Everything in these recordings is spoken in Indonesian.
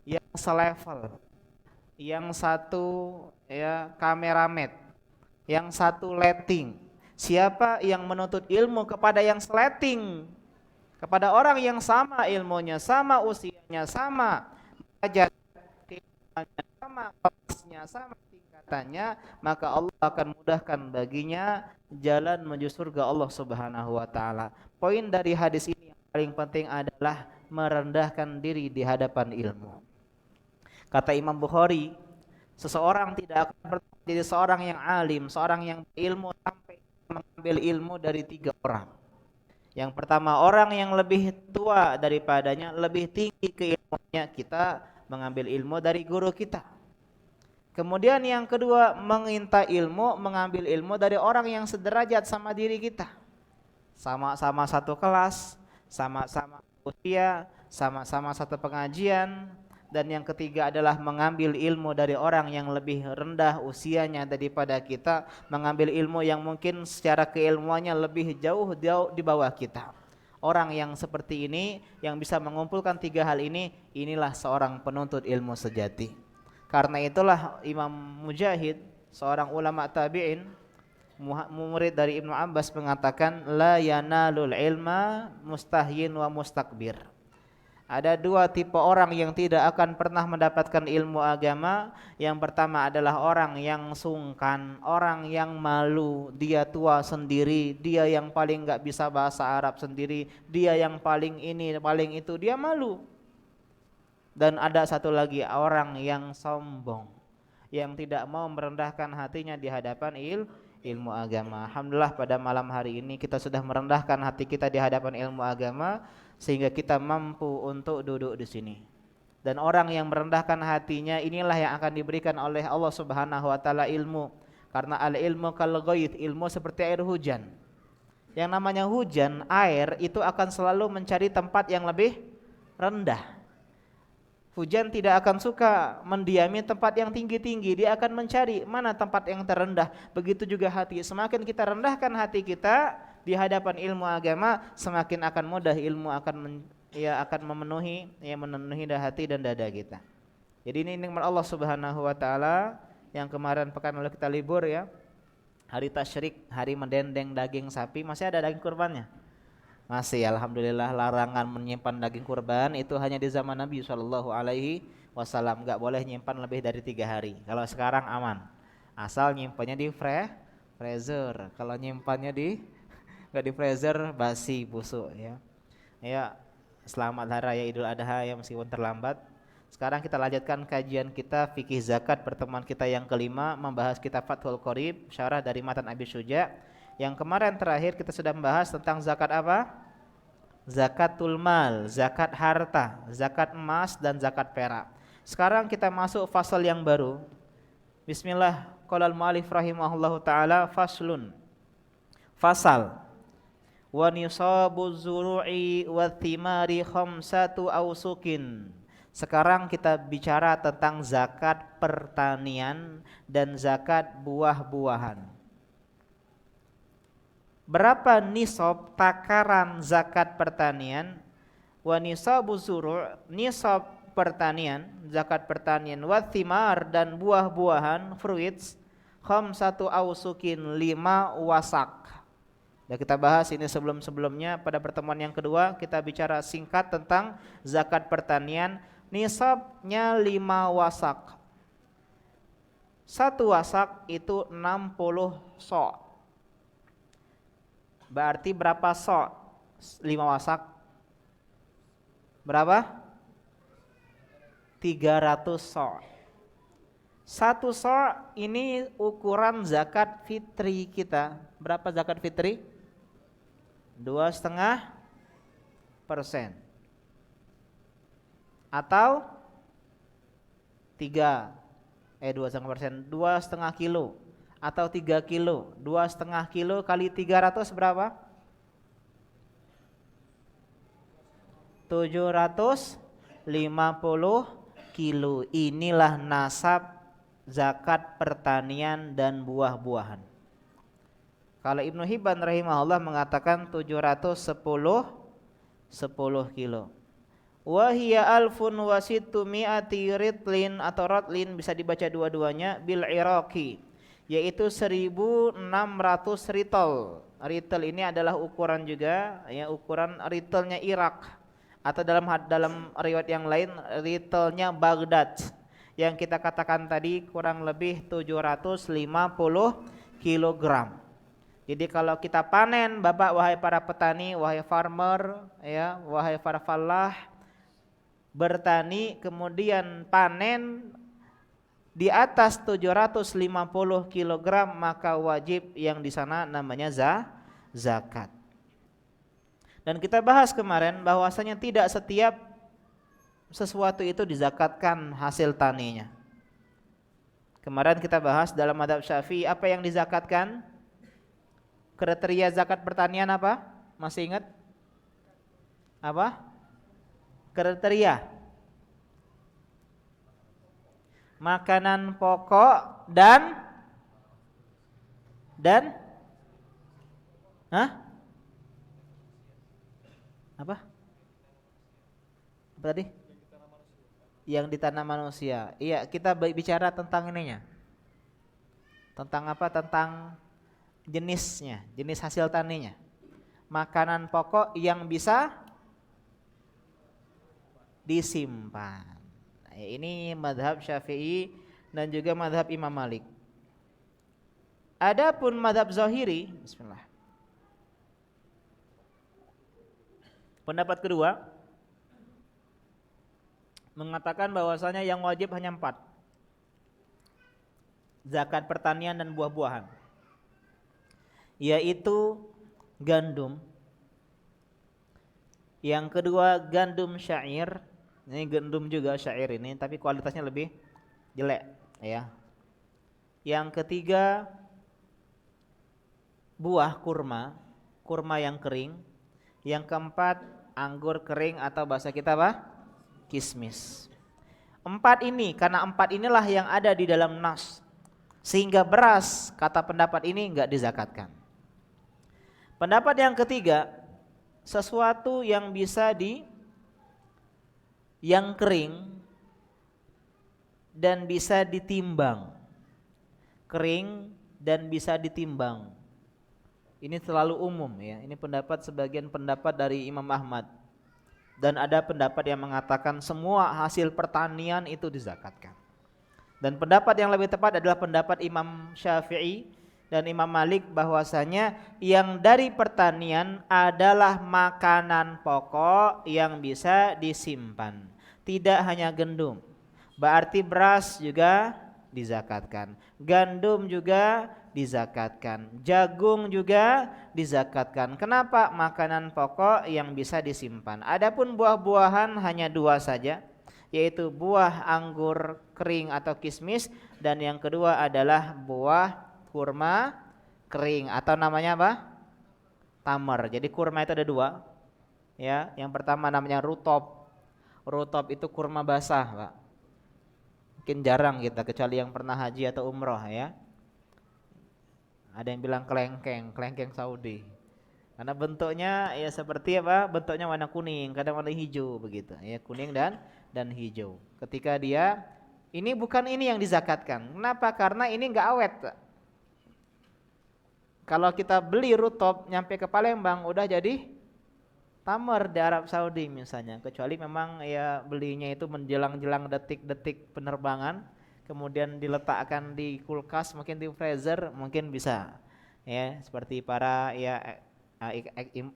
yang selevel, yang satu ya kameramen, yang satu letting. Siapa yang menuntut ilmu kepada yang seleting, kepada orang yang sama ilmunya, sama usianya, sama derajat keilmuannya, sama kelasnya, sama tingkatannya, maka Allah akan mudahkan baginya jalan menuju surga Allah Subhanahu wa taala. Poin dari hadis ini yang paling penting adalah merendahkan diri di hadapan ilmu. Kata Imam Bukhari, seseorang tidak akan pernah menjadi seorang yang alim, seorang yang berilmu sampai mengambil ilmu dari tiga orang. Yang pertama, orang yang lebih tua daripadanya, lebih tinggi keilmuannya, kita mengambil ilmu dari guru kita. Kemudian yang kedua, menginta ilmu, mengambil ilmu dari orang yang sederajat sama diri kita. Sama-sama satu kelas, sama-sama usia, sama-sama satu pengajian. Dan yang ketiga adalah mengambil ilmu dari orang yang lebih rendah usianya daripada kita, mengambil ilmu yang mungkin secara keilmuannya lebih jauh jauh di bawah kita. Orang yang seperti ini yang bisa mengumpulkan tiga hal ini, inilah seorang penuntut ilmu sejati. Karena itulah Imam Mujahid, seorang ulama tabi'in, murid dari Ibnu Abbas, mengatakan la yanalul ilma mustahyin wa mustakbir. Ada dua tipe orang yang tidak akan pernah mendapatkan ilmu agama. Yang pertama adalah orang yang sungkan, orang yang malu, dia tua sendiri, dia yang paling nggak bisa bahasa Arab sendiri, dia yang paling ini, paling itu, dia malu. Dan ada satu lagi orang yang sombong, yang tidak mau merendahkan hatinya di hadapan ilmu agama. Alhamdulillah pada malam hari ini kita sudah merendahkan hati kita di hadapan ilmu agama sehingga kita mampu untuk duduk di sini. Dan orang yang merendahkan hatinya inilah yang akan diberikan oleh Allah Subhanahu wa taala ilmu. Karena al ilmu kal ghaith, ilmu seperti air hujan. Yang namanya hujan, air itu akan selalu mencari tempat yang lebih rendah. Hujan tidak akan suka mendiami tempat yang tinggi-tinggi, dia akan mencari mana tempat yang terendah. Begitu juga hati, semakin kita rendahkan hati kita di hadapan ilmu agama, semakin akan mudah ilmu akan memenuhi hati dan dada kita. Jadi ini nikmat Allah Subhanahu wa taala. Yang kemarin pekan lalu kita libur ya. Hari tasyrik, hari mendendeng daging sapi, masih ada daging kurbannya? Masih, alhamdulillah. Larangan menyimpan daging kurban itu hanya di zaman Nabi Shallallahu Alaihi Wasallam. Nggak boleh nyimpan lebih dari 3 hari. Kalau sekarang aman, asal nyimpannya di freezer. Kalau nyimpannya di nggak di freezer, basi, busuk ya. Ya, selamat hari raya Idul Adha ya meskipun terlambat. Sekarang kita lanjutkan kajian kita fikih zakat, pertemuan kita yang kelima, membahas kitab Fathul Qorib, syarah dari matan Abi Syuja. Yang kemarin terakhir kita sudah membahas tentang zakat apa? Zakatul mal, zakat harta, zakat emas dan zakat perak. Sekarang kita masuk fasal yang baru. Bismillah, qala al-mu'allif rahimahullahu taala, faslun. Fasal. Wa nisabu zuru'i wa thimari khamsatu awsukin. Sekarang kita bicara tentang zakat pertanian dan zakat buah-buahan. Berapa nisab takaran zakat pertanian? Wa nisabu zuru', nisab pertanian, zakat pertanian, wa thimar dan buah-buahan, fruits, khamsatu awsukin, 5 wasak. Dan kita bahas ini sebelum-sebelumnya. Pada pertemuan yang kedua kita bicara singkat tentang zakat pertanian. Nisabnya 5 wasak. 1 wasak itu 60 so'. Berarti berapa so'? 5 wasak berapa? 300 so'. 1 so' ini ukuran zakat fitri kita. Berapa zakat fitri? 2,5% atau 2,5%, 2,5 kilo atau 3 kilo. 2,5 kilo kali 300 berapa? 750 kilo. Inilah nasab zakat pertanian dan buah-buahan. Kalau Ibnu Hibban rahimahullah mengatakan 710 kilo. Wa hiya alfun wa sittu mi'ati ritlin atau ratlin, bisa dibaca dua-duanya, bil Iraqi, yaitu 1600 ritol. Ritol ini adalah ukuran juga ya, ukuran ritelnya Irak, atau dalam riwayat yang lain ritelnya Baghdad, yang kita katakan tadi kurang lebih 750 kilogram. Jadi kalau kita panen, Bapak wahai para petani, wahai farmer ya, wahai para falah, bertani kemudian panen di atas 750 kg, maka wajib yang di sana namanya zakat. Dan kita bahas kemarin bahwasanya tidak setiap sesuatu itu dizakatkan hasil taninya. Kemarin kita bahas dalam mazhab Syafi'i apa yang dizakatkan? Kriteria zakat pertanian apa? Masih ingat? Apa? Kriteria makanan pokok dan apa tadi? Yang ditanam manusia. Iya, kita bicara tentang ininya. Tentang apa? Tentang jenisnya, jenis hasil taninya. Makanan pokok yang bisa disimpan. Nah, ini mazhab Syafi'i dan juga mazhab Imam Malik. Adapun mazhab Zahiri, bismillah. Pendapat kedua mengatakan bahwasanya yang wajib hanya 4. Zakat pertanian dan buah-buahan. Yaitu gandum. Yang kedua gandum syair. Ini gandum juga syair ini, tapi kualitasnya lebih jelek ya. Yang ketiga buah kurma, kurma yang kering. Yang keempat anggur kering atau bahasa kita apa? Kismis. 4 ini, karena 4 inilah yang ada di dalam nas, sehingga beras kata pendapat ini enggak dizakatkan. Pendapat yang ketiga, sesuatu yang bisa yang kering dan bisa ditimbang. Kering dan bisa ditimbang. Ini terlalu umum ya. Ini pendapat sebagian pendapat dari Imam Ahmad. Dan ada pendapat yang mengatakan semua hasil pertanian itu dizakatkan. Dan pendapat yang lebih tepat adalah pendapat Imam Syafi'i dan Imam Malik bahwasanya yang dari pertanian adalah makanan pokok yang bisa disimpan. Tidak hanya gandum, berarti beras juga dizakatkan, gandum juga dizakatkan, jagung juga dizakatkan. Kenapa? Makanan pokok yang bisa disimpan. Adapun buah-buahan hanya 2 saja, yaitu buah anggur kering atau kismis, dan yang kedua adalah buah kurma kering atau namanya apa? Tamar. Jadi kurma itu ada 2 ya. Yang pertama namanya rutop. Rutop itu kurma basah, Pak. Mungkin jarang kita, kecuali yang pernah haji atau umroh ya. Ada yang bilang kelengkeng, kelengkeng Saudi. Karena bentuknya ya seperti apa? Bentuknya warna kuning, kadang warna hijau begitu. Ya, kuning dan hijau. Ketika dia ini bukan ini yang dizakatkan. Kenapa? Karena ini enggak awet. Kalau kita beli rutop nyampe ke Palembang udah jadi tamar di Arab Saudi misalnya, kecuali memang ya belinya itu menjelang-jelang detik-detik penerbangan, kemudian diletakkan di kulkas, mungkin di freezer, mungkin bisa ya, seperti para ya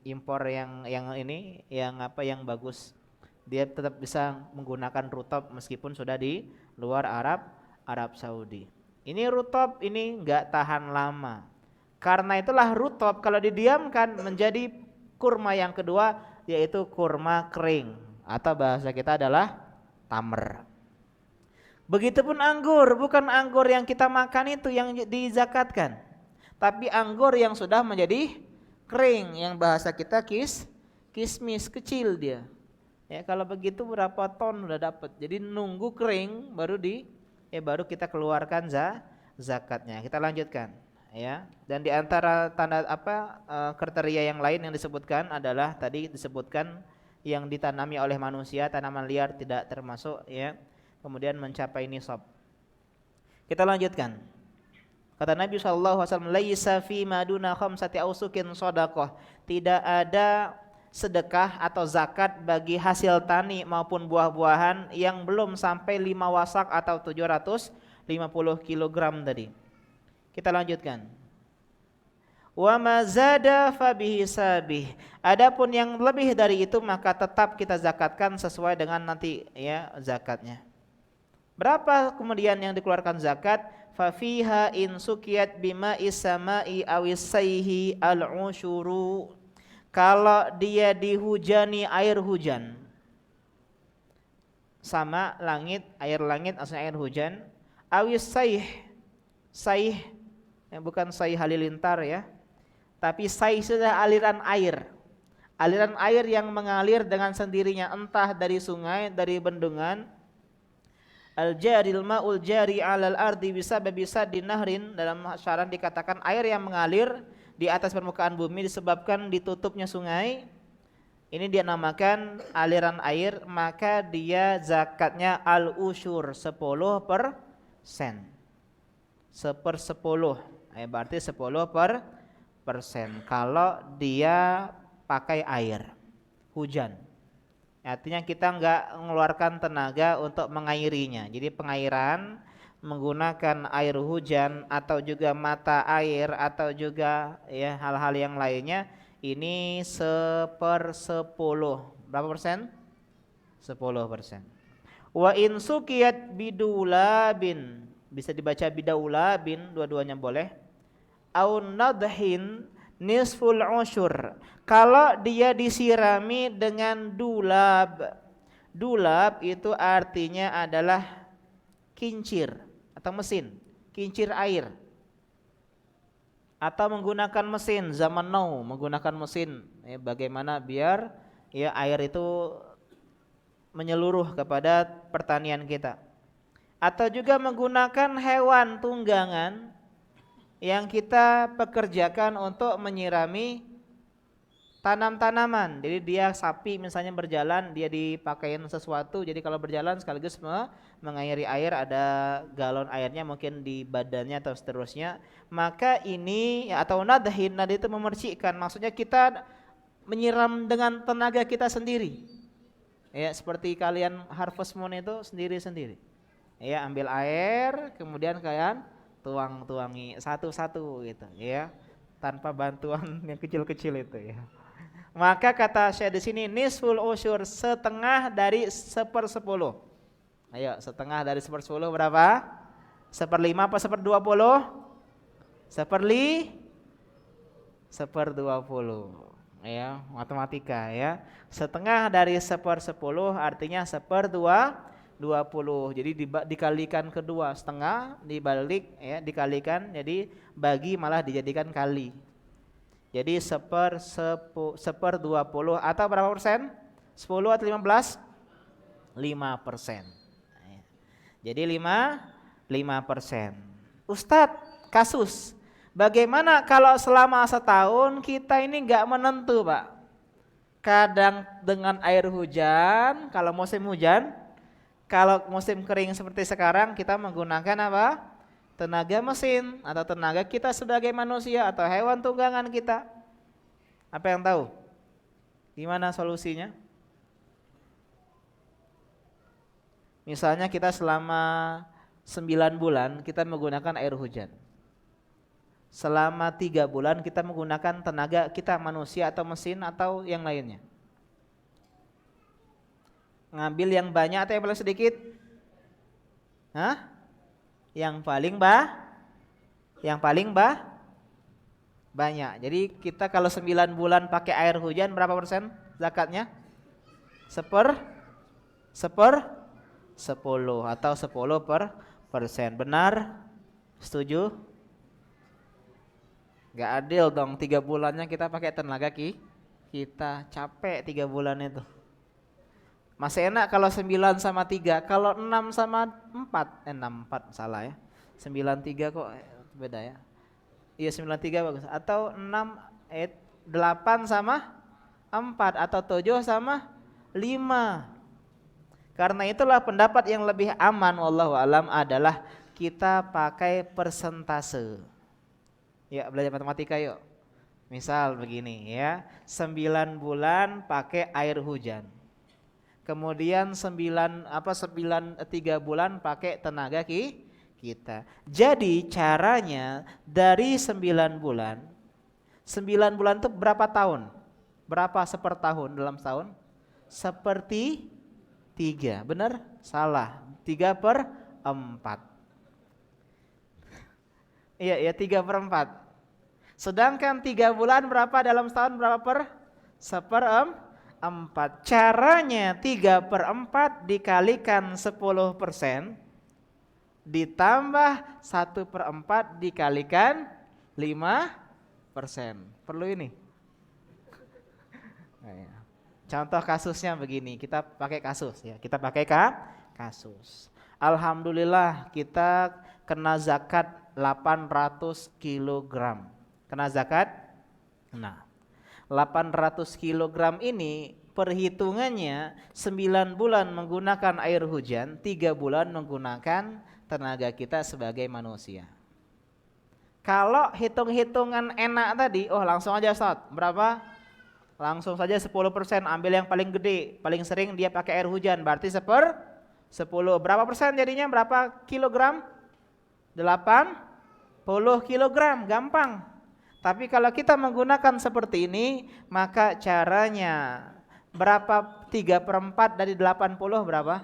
impor yang ini yang apa yang bagus, dia tetap bisa menggunakan rutop meskipun sudah di luar Arab Saudi. Ini rutop ini enggak tahan lama, karena itulah rutop kalau didiamkan menjadi kurma yang kedua, yaitu kurma kering atau bahasa kita adalah tamar. Begitupun anggur, bukan anggur yang kita makan itu yang dizakatkan, tapi anggur yang sudah menjadi kering, yang bahasa kita kismis, kecil dia. Ya, kalau begitu berapa ton udah dapat. Jadi nunggu kering baru kita keluarkan zakatnya. Kita lanjutkan. Ya, dan di antara tanda kriteria yang lain yang disebutkan adalah tadi disebutkan yang ditanami oleh manusia, tanaman liar tidak termasuk ya. Kemudian mencapai nisab. Kita lanjutkan. Kata Nabi SAW, laisa fi maduna khamsati ausukin shadaqah. Tidak ada sedekah atau zakat bagi hasil tani maupun buah-buahan yang belum sampai 5 wasak atau 750 kilogram tadi. Kita lanjutkan. Wa ma zada fabihi sabih. Adapun yang lebih dari itu maka tetap kita zakatkan sesuai dengan nanti ya zakatnya. Berapa kemudian yang dikeluarkan zakat? Fa fiha in sukiyat bima isama'i awisaihi al-ushuru. Kalau dia dihujani air hujan. Sama langit, air langit maksudnya air hujan. Awisaih. Saih bukan saih halilintar ya. Tapi saih sudah aliran air. Aliran air yang mengalir dengan sendirinya entah dari sungai, dari bendungan. Al-jaril ma'ul jari 'alal ardi bisa dinahrin, dalam syarat dikatakan air yang mengalir di atas permukaan bumi disebabkan ditutupnya sungai. Ini dia namakan aliran air, maka dia zakatnya al-usyur 10%. 1/10. Berarti 10% kalau dia pakai air hujan. Artinya kita enggak mengeluarkan tenaga untuk mengairinya. Jadi pengairan menggunakan air hujan atau juga mata air atau juga ya hal-hal yang lainnya ini 1/10. Berapa persen? 10%. Wa in sukiyat bidulabin, bisa dibaca bidaulabin, dua-duanya boleh. Au nadhin nisful usyur. Kalau dia disirami dengan dulab. Dulab itu artinya adalah kincir atau mesin, kincir air. Atau menggunakan mesin zaman now, menggunakan mesin bagaimana biar ya air itu menyeluruh kepada pertanian kita. Atau juga menggunakan hewan tunggangan yang kita pekerjakan untuk menyirami tanam-tanaman. Jadi dia sapi misalnya berjalan, dia dipakein sesuatu. Jadi kalau berjalan sekaligus mengairi air, ada galon airnya mungkin di badannya atau seterusnya. Maka ini atau nadhin, nadh itu memercikkan. Maksudnya kita menyiram dengan tenaga kita sendiri. Ya, seperti kalian harvest moon itu sendiri-sendiri. Ya, ambil air, kemudian kalian tuang-tuangi satu-satu gitu ya, tanpa bantuan yang kecil-kecil itu ya. Maka kata saya di sini nisful usyur, setengah dari 1/10. Ayo, setengah dari 1/10 berapa? 1/5 apa 1/20? 1/20 ya, matematika ya. Setengah dari 1/10 artinya 1/20. Jadi dikalikan kedua, setengah dibalik ya, dikalikan jadi bagi malah dijadikan kali. Jadi 1/20 atau berapa persen? 10 atau 15? 5%. Jadi 5%. Ustadz, kasus. Bagaimana kalau selama setahun kita ini enggak menentu, Pak? Kadang dengan air hujan, kalau musim hujan, kalau musim kering seperti sekarang kita menggunakan apa? Tenaga mesin atau tenaga kita sebagai manusia atau hewan tunggangan kita. Apa yang tahu? Gimana solusinya? Misalnya kita selama 9 bulan kita menggunakan air hujan. Selama 3 bulan kita menggunakan tenaga kita manusia atau mesin atau yang lainnya. Ngambil yang banyak atau yang paling sedikit? Hah? Yang paling banyak. Jadi kita kalau 9 bulan pakai air hujan berapa persen zakatnya? 10 atau 10%. Benar? Setuju? Gak adil dong, 3 bulannya kita pakai tenaga kita capek 3 bulan itu. Masih enak kalau 9 sama 3, kalau 6 sama 4, 4 salah ya. 93 kok beda ya. Iya 93 bagus. Atau 8 sama 4 atau 7 sama 5. Karena itulah pendapat yang lebih aman wallahu alam adalah kita pakai persentase. Ya, belajar matematika yuk. Misal begini ya, 9 bulan pakai air hujan. Kemudian 3 bulan pakai tenaga kita. Jadi caranya dari 9 bulan. 9 bulan itu berapa tahun? Berapa sepertahun dalam setahun? Seperti 3. Benar? Salah. 3/4. Iya, 3/4. Sedangkan 3 bulan berapa dalam setahun? Berapa per? 1/4. Caranya 3/4 dikalikan 10% ditambah 1/4 dikalikan 5%. Perlu ini. Contoh kasusnya begini, kita pakai kasus ya. Kita pakai kasus. Alhamdulillah kita kena zakat 800 kg. Kena zakat? Nah, 800 kg ini perhitungannya 9 bulan menggunakan air hujan, 3 bulan menggunakan tenaga kita sebagai manusia. Kalau hitung-hitungan enak tadi, langsung aja Ustaz. Berapa? Langsung saja 10%, ambil yang paling gede, paling sering dia pakai air hujan, berarti 10. Berapa persen jadinya? Berapa kilogram? 80 kilogram, gampang. Tapi kalau kita menggunakan seperti ini, maka caranya berapa 3/4 dari 80 berapa?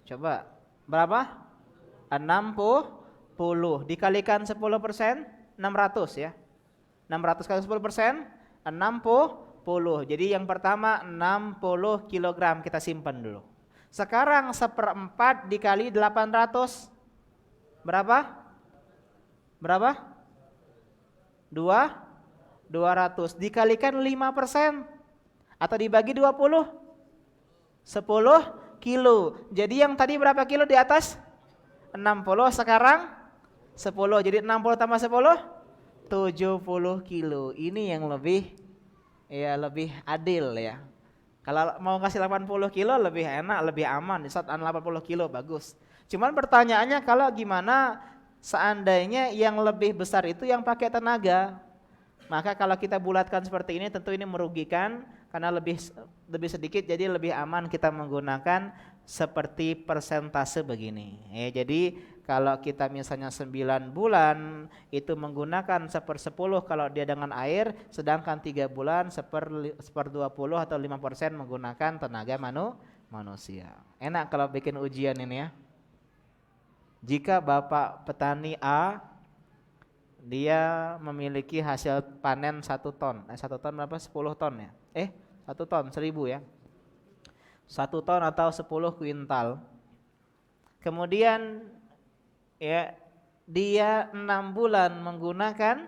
Coba, berapa? 60 dikalikan 10%, 600 ya. 600 kali 10%, 60. Jadi yang pertama 60 kilogram kita simpan dulu. Sekarang 1/4 dikali 800. Berapa? 200 dikalikan 5% atau dibagi 20. 10 kilo. Jadi yang tadi berapa kilo di atas? 60, sekarang 10. Jadi 60 tambah 10 70 kilo. Ini yang lebih adil ya. Kalau mau kasih 80 kilo lebih enak, lebih aman. Di saat 80 kilo bagus. Cuman pertanyaannya kalau gimana seandainya yang lebih besar itu yang pakai tenaga. Maka kalau kita bulatkan seperti ini tentu ini merugikan karena lebih sedikit, jadi lebih aman kita menggunakan seperti persentase begini. Jadi kalau kita misalnya 9 bulan itu menggunakan 1/10 kalau dia dengan air, sedangkan 3 bulan 1/20 atau 5% menggunakan tenaga manusia. Enak kalau bikin ujian ini ya. Jika Bapak petani A, dia memiliki hasil panen 1 ton. 1 ton berapa? 10 ton ya? 1 ton, 1000 ya. 1 ton atau 10 kuintal. Kemudian ya dia 6 bulan menggunakan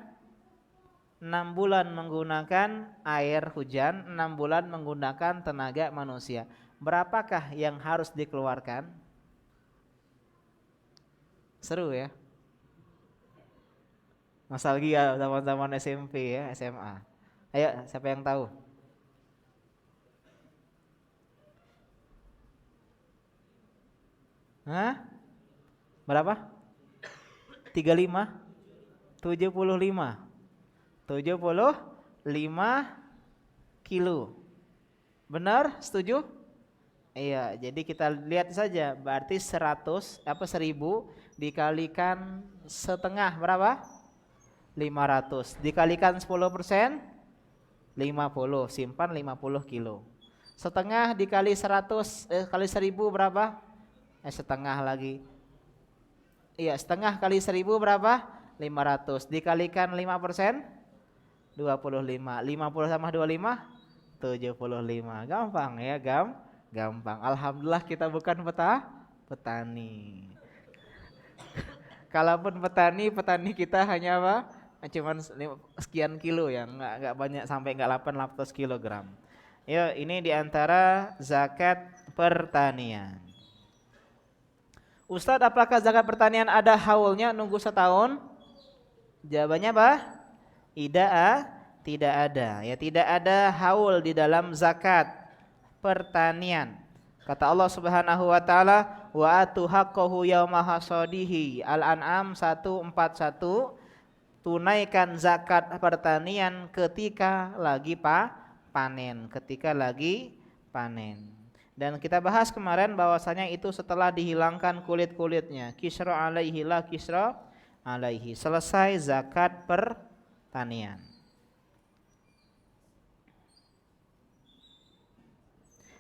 air hujan, 6 bulan menggunakan tenaga manusia. Berapakah yang harus dikeluarkan? Seru ya. Nostalgia zaman-zaman SMP ya, SMA. Ayo, siapa yang tahu? Berapa? 35? 75? 75 kilo. Benar? Setuju? Iya, jadi kita lihat saja, berarti 1000 dikalikan setengah berapa? 500 dikalikan 10%, 50, simpan 50 kilo. Setengah dikali 100 kali 1000 berapa? Setengah lagi. Iya, setengah kali 1000 berapa? 500 dikalikan 5%, 25. 50 sama 25, 75. Gampang ya, gampang. Alhamdulillah kita bukan petani. Kalaupun petani kita hanya apa? Cuman sekian kilo ya, enggak banyak, sampai enggak 800 kilogram. Ya, ini diantara zakat pertanian. Ustadz, apakah zakat pertanian ada haulnya, nunggu setahun? Jawabannya apa? Tidak ada, ya tidak ada haul di dalam zakat pertanian. Kata Allah Subhanahu wa taala, wa atu haqqahu yauma hasadihi. Al-An'am 141. Tunaikan zakat pertanian ketika lagi panen, ketika lagi panen. Dan kita bahas kemarin bahwasanya itu setelah dihilangkan kulit-kulitnya. Kisra alaihi la kisra alaihi. Selesai zakat pertanian.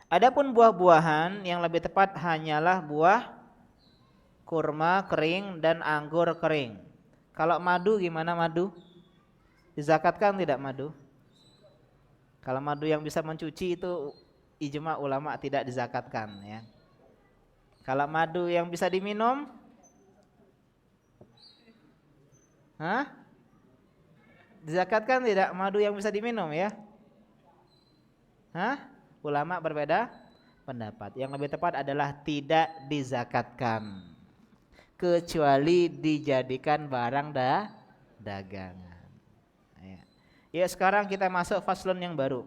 Adapun buah-buahan yang lebih tepat hanyalah buah kurma kering dan anggur kering. Kalau madu gimana madu? Dizakatkan tidak madu? Kalau madu yang bisa mencuci itu ijma ulama tidak dizakatkan ya. Kalau madu yang bisa diminum? Hah? Dizakatkan tidak madu yang bisa diminum ya? Hah? Ulama berbeda pendapat. Yang lebih tepat adalah tidak dizakatkan. Kecuali dijadikan barang dagangan. Ya, sekarang kita masuk faslun yang baru.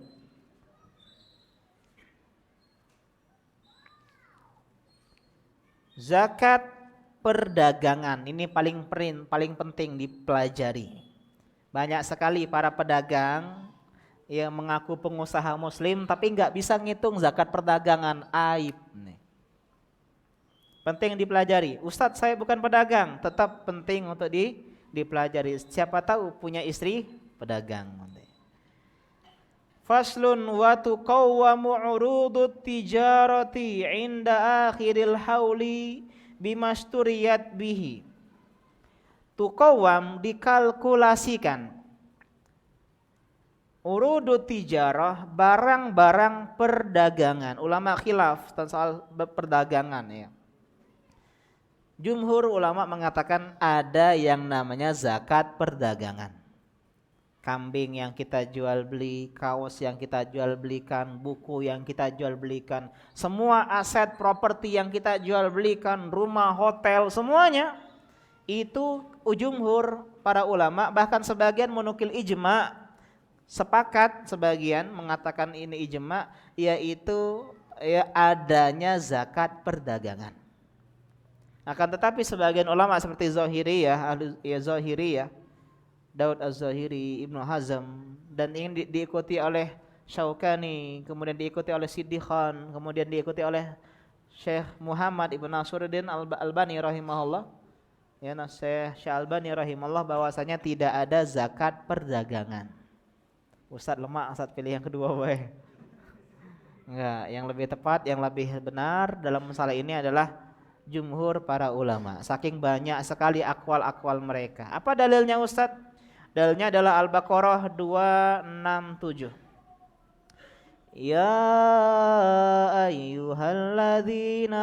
Zakat perdagangan ini paling penting dipelajari. Banyak sekali para pedagang yang mengaku pengusaha muslim tapi nggak bisa ngitung zakat perdagangan, aib nih. Penting dipelajari. Ustadz saya bukan pedagang, tetap penting untuk dipelajari. Siapa tahu punya istri pedagang. Faslun wa tuqawwamu urudut tijarati inda akhiril hauli bimasturiyat bihi. Tuqawwam dikalkulasikan. Urudut tijarah barang-barang perdagangan. Ulama khilaf tentang soal perdagangan ya. Jumhur ulama mengatakan ada yang namanya zakat perdagangan. Kambing yang kita jual beli, kaos yang kita jual belikan, buku yang kita jual belikan, semua aset properti yang kita jual belikan, rumah, hotel, semuanya itu jumhur para ulama bahkan sebagian menukil ijma, sepakat sebagian mengatakan ini ijma, yaitu ya adanya zakat perdagangan. Akan tetapi sebagian ulama seperti Zahiriyah, Daud Az-Zahiri, Ibnu Hazm, dan ini diikuti oleh Syaukani, kemudian diikuti oleh Siddiq Khan, kemudian diikuti oleh Syekh Muhammad Ibn Nasruddin Al-Albani rahimahullah. Ya, Syekh Al-Albani rahimahullah bahwasanya tidak ada zakat perdagangan. Ustaz lemah, Ustaz pilih yang kedua wae. Enggak, yang lebih tepat, yang lebih benar dalam masalah ini adalah jumhur para ulama. Saking banyak sekali akwal-akwal mereka. Apa dalilnya Ustadz? Dalilnya adalah Al-Baqarah 267. Ya ayyuhalladzina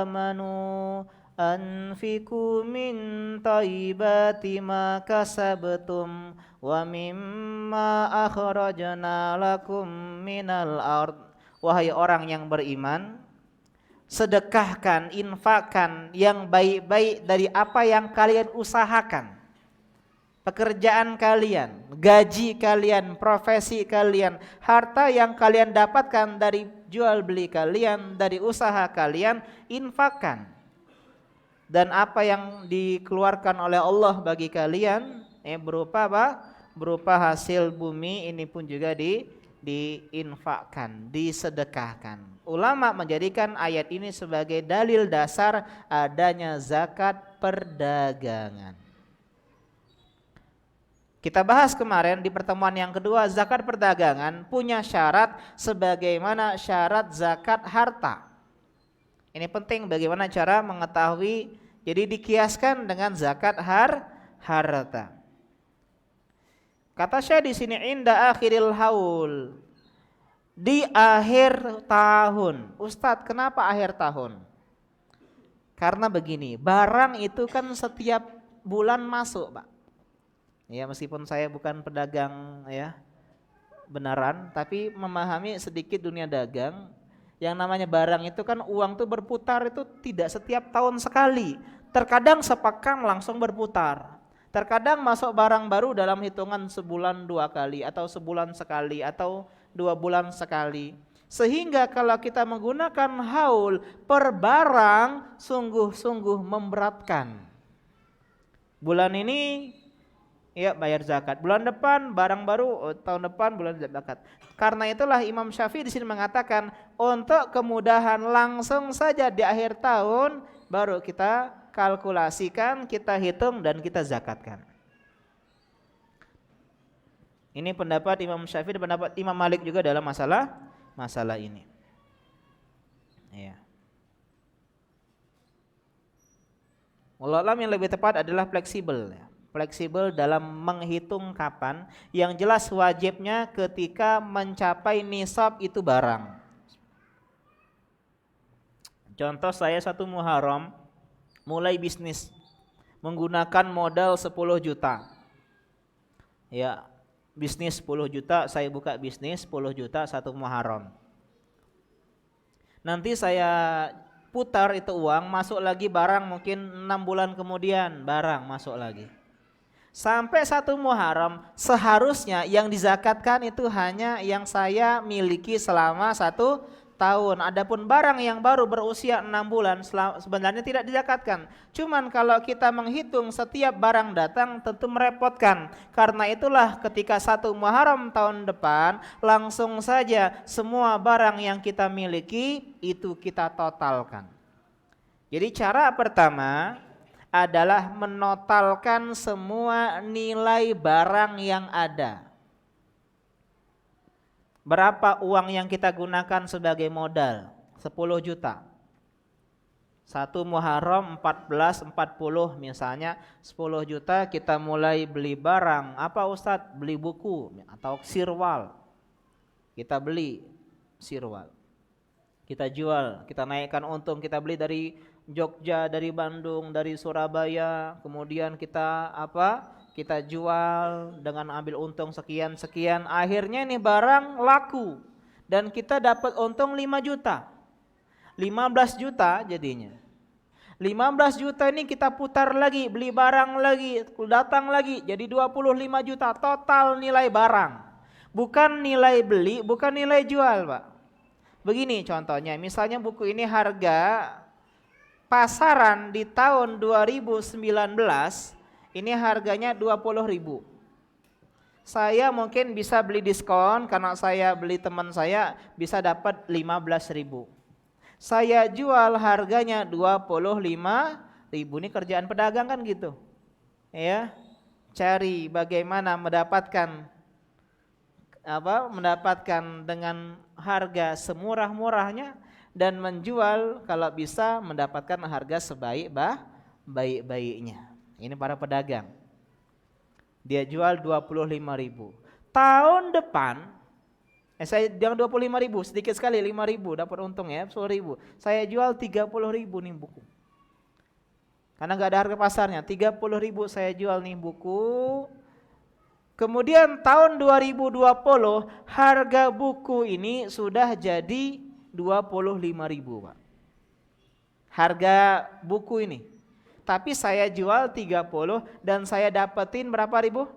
amanu anfiku min thayyibati ma kasabtum wa mimma akhrajna lakum minal ard. Wahai orang yang beriman, sedekahkan, infakkan yang baik-baik dari apa yang kalian usahakan. Pekerjaan kalian, gaji kalian, profesi kalian, harta yang kalian dapatkan dari jual beli kalian, dari usaha kalian, infakkan. Dan apa yang dikeluarkan oleh Allah bagi kalian berupa apa? Berupa hasil bumi, ini pun juga diinfakkan, disedekahkan. Ulama menjadikan ayat ini sebagai dalil dasar adanya zakat perdagangan. Kita bahas kemarin di pertemuan yang kedua, zakat perdagangan punya syarat sebagaimana syarat zakat harta. Ini penting bagaimana cara mengetahui, jadi dikiaskan dengan zakat harta. Kata Syekh di sini inda akhiril haul, di akhir tahun. Ustadz, kenapa akhir tahun? Karena begini, barang itu kan setiap bulan masuk, Pak. Ya, meskipun saya bukan pedagang ya benaran, tapi memahami sedikit dunia dagang. Yang namanya barang itu kan uang tuh berputar itu tidak setiap tahun sekali. Terkadang sepekan langsung berputar. Terkadang masuk barang baru dalam hitungan sebulan 2 kali atau sebulan sekali atau 2 bulan sekali. Sehingga kalau kita menggunakan haul per barang sungguh-sungguh memberatkan. Bulan ini ya bayar zakat. Bulan depan barang baru, tahun depan bulan zakat. Karena itulah Imam Syafi'i di sini mengatakan untuk kemudahan langsung saja di akhir tahun baru kita kalkulasikan, kita hitung dan kita zakatkan. Ini pendapat Imam Syafi'i dan pendapat Imam Malik juga dalam masalah ini. Ya. Wallahu a'lam, yang lebih tepat adalah fleksibel ya. Fleksibel dalam menghitung kapan, yang jelas wajibnya ketika mencapai nisab itu barang. Contoh saya 1 Muharram mulai bisnis menggunakan modal 10 juta. Ya, bisnis 10 juta, saya buka bisnis 10 juta 1 Muharram. Nanti saya putar itu uang, masuk lagi barang mungkin 6 bulan kemudian barang masuk lagi. Sampai 1 Muharram seharusnya yang dizakatkan itu hanya yang saya miliki selama 1 tahun. Adapun barang yang baru berusia 6 bulan sebenarnya tidak dizakatkan. Cuman kalau kita menghitung setiap barang datang tentu merepotkan. Karena itulah ketika 1 Muharram tahun depan langsung saja semua barang yang kita miliki itu kita totalkan. Jadi cara pertama adalah menotalkan semua nilai barang yang ada. Berapa uang yang kita gunakan sebagai modal? 10 juta. 1 Muharram 1440 misalnya 10 juta kita mulai beli barang. Apa Ustadz? Beli buku atau sirwal. Kita beli sirwal. Kita jual, kita naikkan untung, kita beli dari Jogja, dari Bandung, dari Surabaya, kemudian kita kita jual dengan ambil untung sekian, akhirnya nih barang laku dan kita dapat untung 5 juta, 15 juta jadinya. 15 juta ini kita putar lagi, beli barang lagi, datang lagi, jadi 25 juta total nilai barang. Bukan nilai beli, bukan nilai jual, Pak. Begini contohnya, misalnya buku ini harga pasaran di tahun 2019 ini harganya 20.000. Saya mungkin bisa beli diskon karena saya beli teman saya bisa dapat 15.000. Saya jual harganya 25.000. Ini kerjaan pedagang kan gitu. Ya. Cari bagaimana mendapatkan dengan harga semurah-murahnya dan menjual kalau bisa mendapatkan harga sebaik-baiknya. Ini para pedagang. Dia jual 25.000. Tahun depan saya yang 25.000 sedikit sekali, 5.000 dapat untung ya, 10.000. Saya jual 30.000 nih buku. Karena enggak ada harga pasarnya, 30.000 saya jual nih buku. Kemudian tahun 2020 harga buku ini sudah jadi 25.000, Pak. Harga buku ini. Tapi saya jual 30 dan saya dapetin berapa ribu?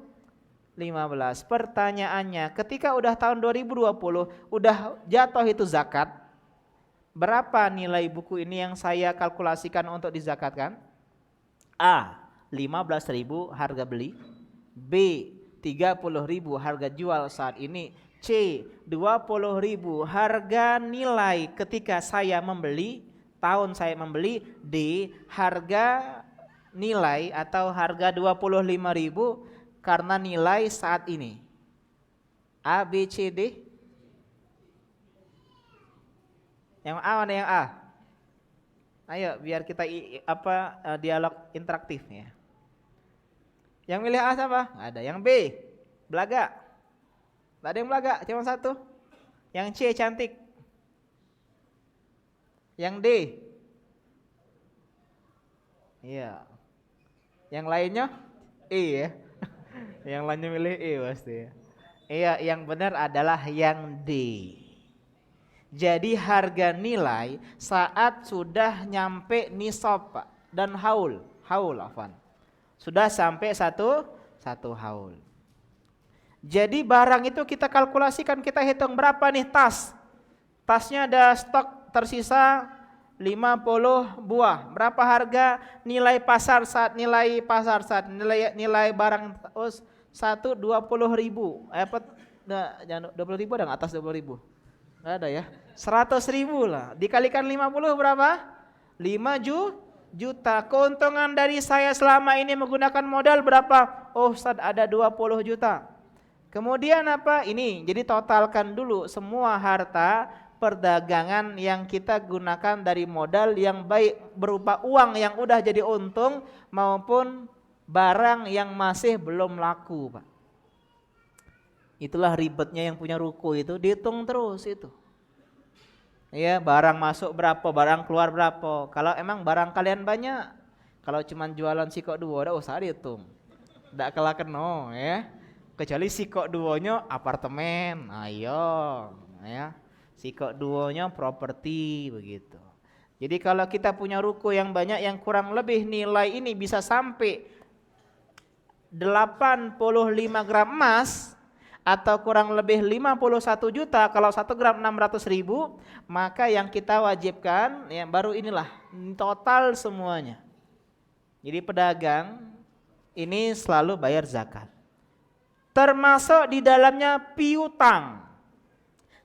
15. Pertanyaannya, ketika udah tahun 2020 udah jatuh itu zakat, berapa nilai buku ini yang saya kalkulasikan untuk dizakatkan? A. 15.000 harga beli. B. 30.000 harga jual saat ini. C. 20.000 harga nilai ketika saya membeli, tahun saya membeli. D. Harga nilai atau harga 25.000 karena nilai saat ini. A, B, C, D. Yang A mana yang A? Ayo biar kita dialog interaktif ya. Yang milih A siapa? Nggak ada. Yang B, belaga. Nggak ada yang belaga, cuma satu. Yang C cantik. Yang D. Iya. Yang lainnya E ya. Yang lainnya milih E pasti. Iya, yang benar adalah yang D. Jadi harga nilai saat sudah nyampe nisab, Pak, dan haul afwan. Sudah sampai satu haul. Jadi barang itu kita kalkulasikan, kita hitung berapa nih tas. Tasnya ada stok tersisa 50 buah. Berapa harga nilai pasar saat nilai barang satu 20.000. Jangan 20.000 ada nggak atas 20.000? Nggak ada ya. 100.000 lah. Dikalikan 50 berapa? 5 juta. Keuntungan dari saya selama ini menggunakan modal berapa? Oh Ustaz, ada 20 juta. Kemudian apa? Ini, jadi totalkan dulu semua harta perdagangan yang kita gunakan dari modal yang baik berupa uang yang udah jadi untung maupun barang yang masih belum laku, Pak. Itulah ribetnya yang punya ruko itu, dihitung terus itu. Ya, barang masuk berapa, barang keluar berapa. Kalau emang barang kalian banyak, kalau cuma jualan sikok dua, udah usah dihitung. Nggak kalah keno ya. Kecuali sikok duonya apartemen, ayo, ya. Sikok duonya properti begitu. Jadi kalau kita punya ruko yang banyak yang kurang lebih nilai ini bisa sampai 85 gram emas atau kurang lebih 51 juta, kalau 1 gram 600.000, maka yang kita wajibkan ya baru inilah total semuanya. Jadi pedagang ini selalu bayar zakat. Termasuk di dalamnya piutang.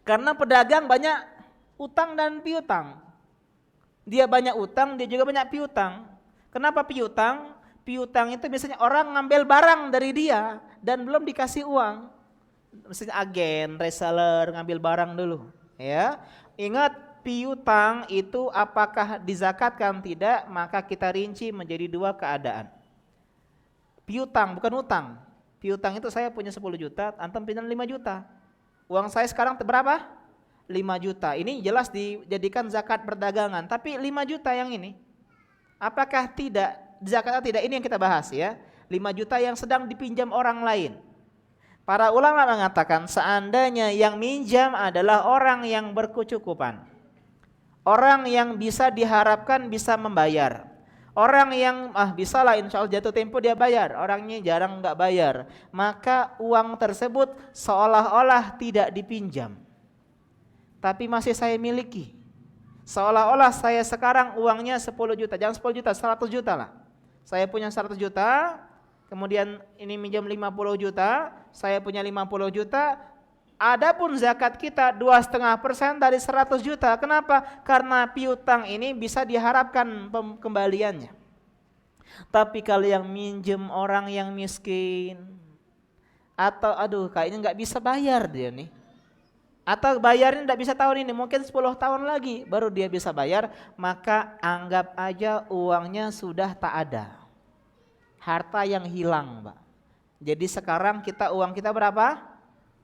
Karena pedagang banyak utang dan piutang. Dia banyak utang, dia juga banyak piutang. Kenapa piutang? Piutang itu biasanya orang ngambil barang dari dia dan belum dikasih uang. Misalnya agen, reseller ngambil barang dulu. Ya, ingat piutang itu apakah dizakatkan tidak? Maka kita rinci menjadi dua keadaan. Piutang bukan utang. Piutang itu saya punya 10 juta, antum pinjam 5 juta. Uang saya sekarang berapa? 5 juta. Ini jelas dijadikan zakat perdagangan, tapi 5 juta yang ini. Apakah tidak zakat atau tidak? Ini yang kita bahas ya. 5 juta yang sedang dipinjam orang lain. Para ulama mengatakan seandainya yang minjam adalah orang yang berkecukupan. Orang yang bisa diharapkan bisa membayar. Orang yang bisa lah insya Allah jatuh tempo dia bayar, orangnya jarang nggak bayar, maka uang tersebut seolah-olah tidak dipinjam, tapi masih saya miliki. Seolah-olah saya sekarang uangnya 10 juta, jangan 10 juta, 100 juta lah. Saya punya 100 juta, kemudian ini minjam 50 juta, saya punya 50 juta, adapun zakat kita 2,5% dari 100 juta. Kenapa? Karena piutang ini bisa diharapkan kembaliannya. Tapi kalau yang minjem orang yang miskin, atau kayaknya nggak bisa bayar dia nih, atau bayarnya nggak bisa tahun ini, mungkin 10 tahun lagi baru dia bisa bayar, maka anggap aja uangnya sudah tak ada. Harta yang hilang, Pak. Jadi sekarang uang kita berapa?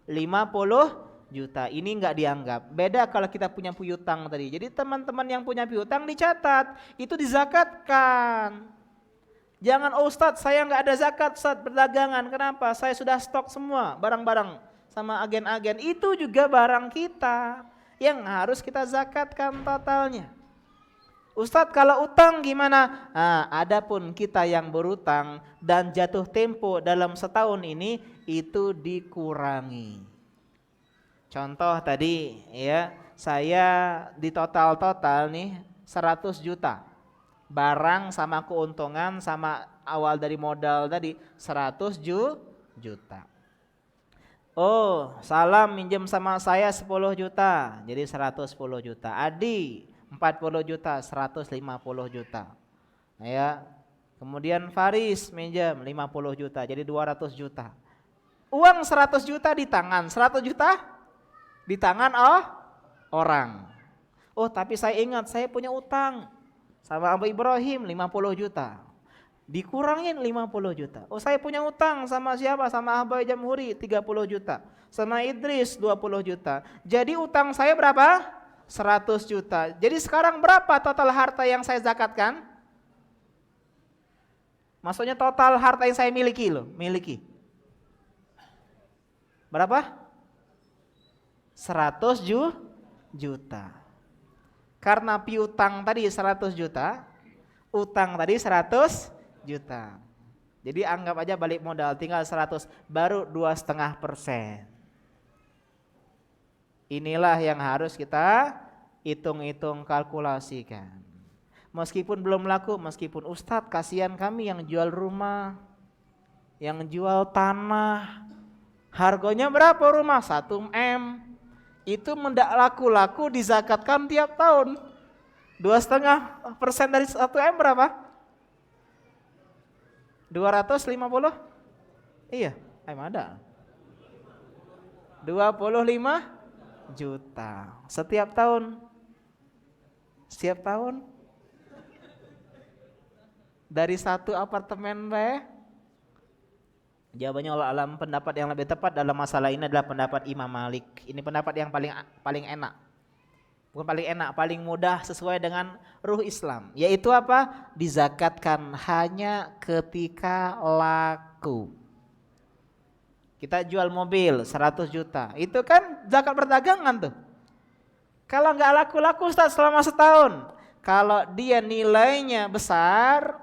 50 juta. Ini enggak dianggap. Beda kalau kita punya piutang tadi. Jadi teman-teman yang punya piutang dicatat, itu dizakatkan. Jangan Ustadz saya enggak ada zakat Ustadz perdagangan. Kenapa? Saya sudah stok semua barang-barang sama agen-agen. Itu juga barang kita yang harus kita zakatkan totalnya. Ustadz kalau utang gimana? Adapun kita yang berutang dan jatuh tempo dalam setahun ini itu dikurangi. Contoh tadi ya, saya di total nih 100 juta. Barang sama keuntungan sama awal dari modal tadi 100 juta. Oh, Salam minjem sama saya 10 juta, jadi 110 juta. Adi 40 juta, 150 juta. Ya. Kemudian Faris minjam 50 juta, jadi 200 juta. Uang 100 juta di tangan, 100 juta di tangan orang. Oh, tapi saya ingat saya punya utang sama Abu Ibrahim 50 juta. Dikurangin 50 juta. Oh, saya punya utang sama siapa? Sama Abu Jamhuri 30 juta. Sama Idris 20 juta. Jadi utang saya berapa? 100 juta. Jadi sekarang berapa total harta yang saya zakatkan? Maksudnya total harta yang saya miliki loh, miliki. Berapa? 100 juta. Karena piutang tadi 100 juta, utang tadi 100 juta. Jadi anggap aja balik modal tinggal 100, baru 2,5%. Inilah yang harus kita hitung-hitung, kalkulasikan. Meskipun belum laku, meskipun Ustadz kasihan kami yang jual rumah, yang jual tanah, harganya berapa rumah? 1 M. Itu mendak laku-laku dizakatkan tiap tahun. 2,5% dari 1 M berapa? 250? Iya, ada. 25 juta setiap tahun. Setiap tahun dari 1 apartemen Jawabannya Allah alam. Pendapat yang lebih tepat dalam masalah ini adalah pendapat Imam Malik. Ini pendapat yang paling enak. Bukan paling enak, paling mudah sesuai dengan ruh Islam. Yaitu apa? Dizakatkan hanya ketika laku. Kita jual mobil 100 juta. Itu kan zakat perdagangan tuh. Kalau nggak laku-laku Ustaz selama setahun, kalau dia nilainya besar,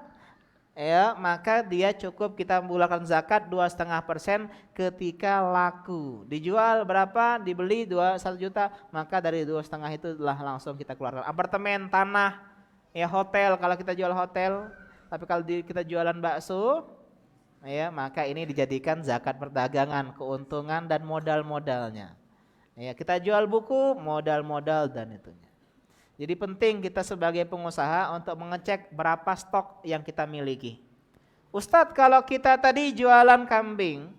ya maka dia cukup kita bulatkan zakat 2,5% ketika laku. Dijual berapa? Dibeli 1 juta, maka dari 2,5 itu telah langsung kita keluarkan. Apartemen, tanah, ya hotel kalau kita jual hotel, tapi kalau kita jualan bakso, ya maka ini dijadikan zakat perdagangan, keuntungan dan modal-modalnya. Ya, kita jual buku, modal-modal dan itunya. Jadi penting kita sebagai pengusaha untuk mengecek berapa stok yang kita miliki. Ustadz, kalau kita tadi jualan kambing,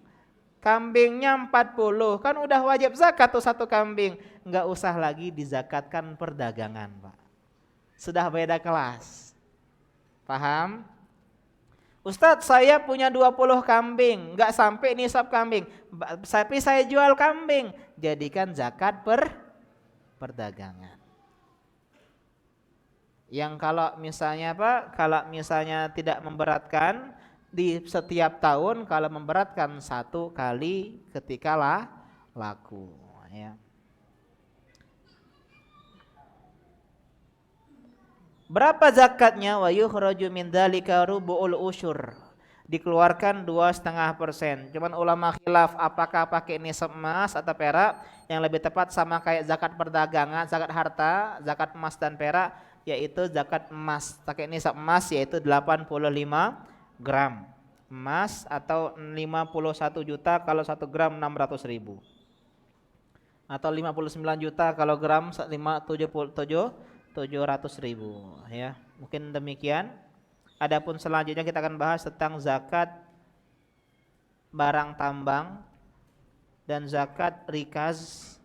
kambingnya 40, kan udah wajib zakat tuh 1 kambing. Enggak usah lagi dizakatkan perdagangan, Pak. Sudah beda kelas. Paham? Ustadz, saya punya 20 kambing, enggak sampai nisab kambing, tapi saya jual kambing, jadikan zakat perdagangan. Yang kalau misalnya apa? Kalau misalnya tidak memberatkan di setiap tahun, kalau memberatkan 1 kali ketika laku. Ya. Berapa zakatnya? Wa yukhraju min dzalika rubu'ul usyur. Dikeluarkan 2,5%. Cuman ulama khilaf apakah pakai nisab emas atau perak. Yang lebih tepat sama kayak zakat perdagangan, zakat harta, zakat emas dan perak, yaitu zakat emas. Pakai nisab emas yaitu 85 gram emas atau 51 juta kalau 1 gram 600.000. Atau 59 juta kalau gram 700.000 ya. Mungkin demikian. Adapun selanjutnya kita akan bahas tentang zakat barang tambang dan zakat rikaz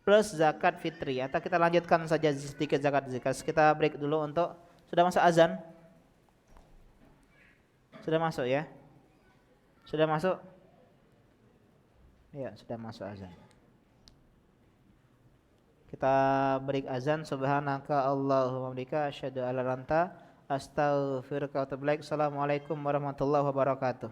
plus zakat fitri. Atau kita lanjutkan saja sedikit zakat rikaz. Kita break dulu untuk sudah masuk azan? Sudah masuk ya? Sudah masuk? Ya, sudah masuk azan. Kita break azan. Subhanaka Allahumma bika asyhadu an la ilaha illa anta astaghfiruka wa atubu ilaik. Assalamualaikum warahmatullahi wabarakatuh.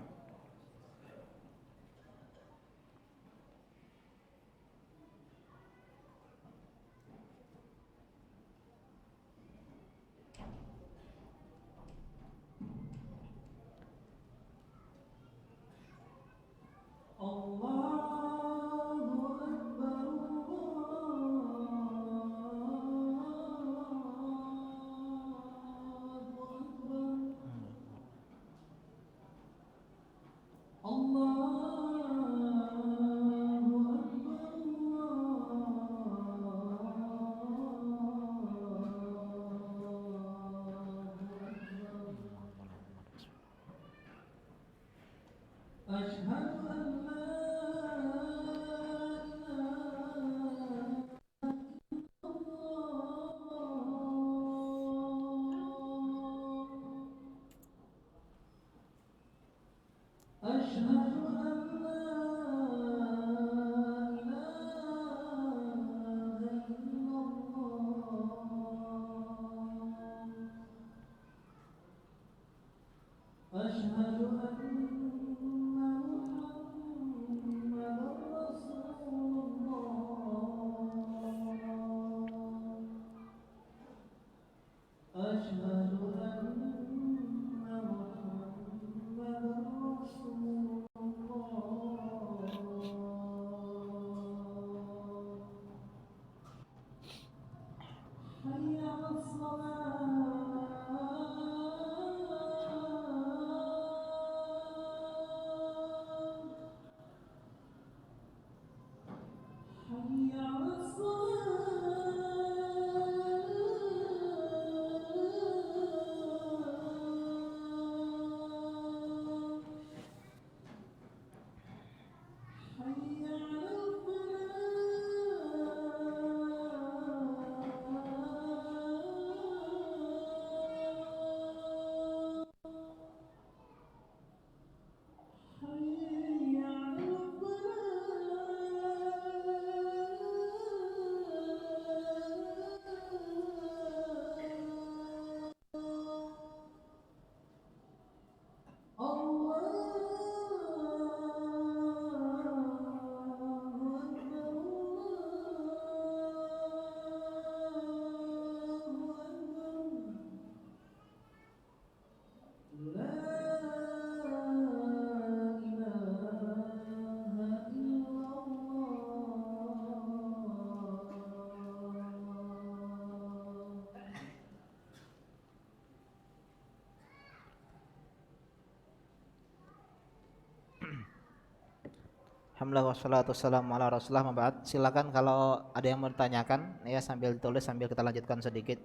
Alhamdulillah wassalatu wassalamu ala Rasulillah mabad. Silakan kalau ada yang mau ditanyakan ya sambil ditulis sambil kita lanjutkan sedikit.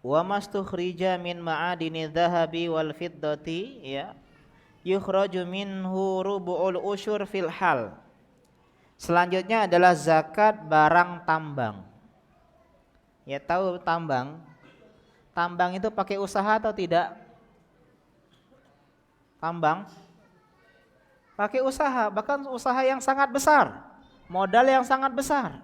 Wa mastukhrija min ma'adini dhahabi wal fiddati ya yukhraju minhu rubu'ul usyur fil hal. Selanjutnya adalah zakat barang tambang. Ya tahu tambang? Tambang itu pakai usaha atau tidak? Tambang pakai usaha, bahkan usaha yang sangat besar, modal yang sangat besar.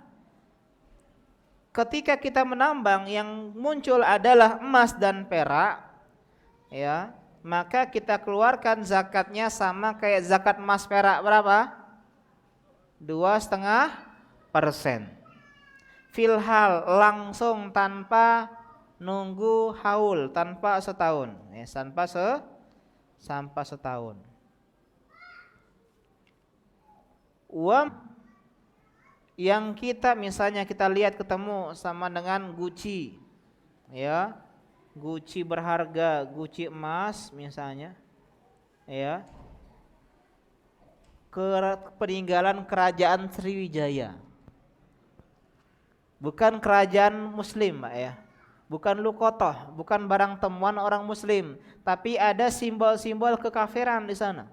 Ketika kita menambang yang muncul adalah emas dan perak, ya, maka kita keluarkan zakatnya sama kayak zakat emas perak berapa? 2,5%. Filhal langsung tanpa nunggu haul, tanpa setahun, ya, tanpa setahun. Uang yang kita misalnya kita lihat ketemu sama dengan Gucci, ya, Gucci berharga, Gucci emas misalnya, ya, peninggalan kerajaan Sriwijaya, bukan kerajaan Muslim, Pak, ya, bukan lukotoh, bukan barang temuan orang Muslim, tapi ada simbol-simbol kekafiran di sana.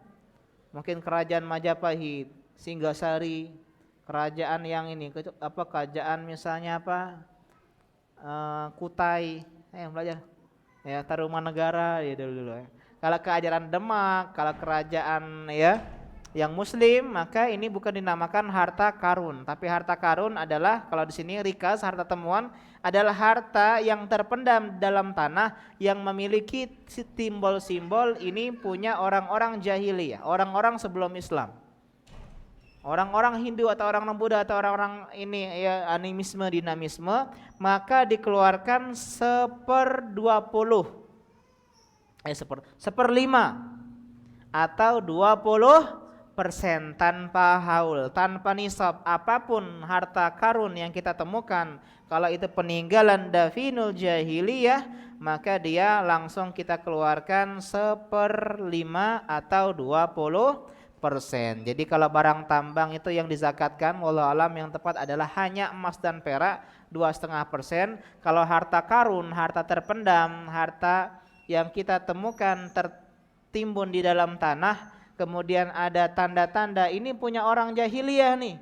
Mungkin kerajaan Majapahit, Singgasari, kerajaan yang ini kerajaan misalnya Kutai, belajar ya, Tarumanegara ya dulu ya. Kalau kerajaan Demak, kalau kerajaan ya yang Muslim, maka ini bukan dinamakan harta karun, tapi harta karun adalah kalau di sini rikas, harta temuan adalah harta yang terpendam dalam tanah yang memiliki simbol-simbol ini punya orang-orang jahiliyah, orang-orang sebelum Islam. Orang-orang Hindu atau orang Buddha atau orang-orang ini ya animisme, dinamisme, maka dikeluarkan 1/20, 1/5 atau 20% tanpa haul, tanpa nisab. Apapun harta karun yang kita temukan, kalau itu peninggalan dafinul jahiliyah, maka dia langsung kita keluarkan 1/5 atau 20%. Jadi kalau barang tambang itu yang dizakatkan, wallahu alam yang tepat adalah hanya emas dan perak 2,5%. Kalau harta karun, harta terpendam, harta yang kita temukan tertimbun di dalam tanah, kemudian ada tanda-tanda ini punya orang jahiliyah nih,